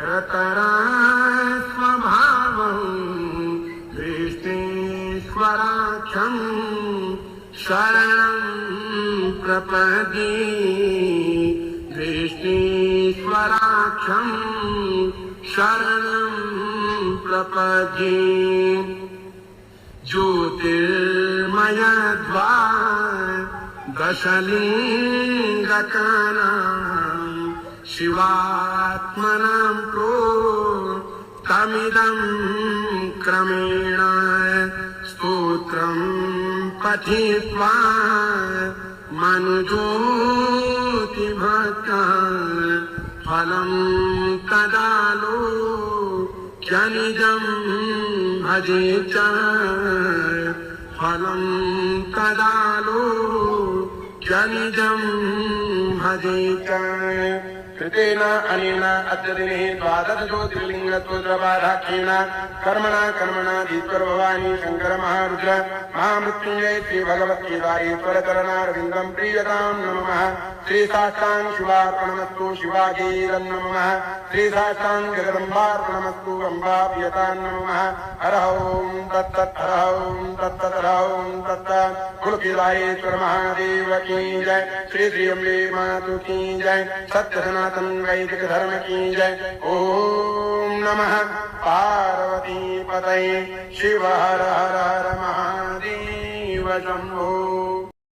रतरा स्वभावं दृष्टीश्वराख्यं शरणं प्रपद्ये दृष्टीश्वराख्यं शरणं प्रपद्ये ज्योतिर्मयद्वार दशलिङ्गकानां शिवात्मनां प्रोक्तमिदं क्रमेण स्तोत्रं पठित्वा मनुज्योतिभक्ता फलं तदालोक्यनिजं भजे च फलं तदालोक्यनिजं भजे च कृतेन अनेन अद्य दिने द्वादश ज्योतिर्लिङ्गस्तोत्रपाठाख्येन कर्मणा धीश्वरभवानी शङ्कर महारुद्र महामृत्युञ्जय श्री भगवद्गीतारेश्वरचरणारविन्दं प्रीयतां नमः श्री साष्टाङ्ग शिवार्पणमस्तु शिवाजीरन्नमः श्री साष्टाङ्ग जगदम्बार्पणमस्तु अम्बा प्रियतां नमः हर ओं तत्तत् हर ओं तत्तत् हर ओं तत्तत् कुलकीलायेश्वर महादेव की जय श्री श्री अम्बे मातु की जय सत्य सनातन वैदिक धर्म की जय ओम नमः पार्वती पतये शिव हर हर हर महादेव शंभो।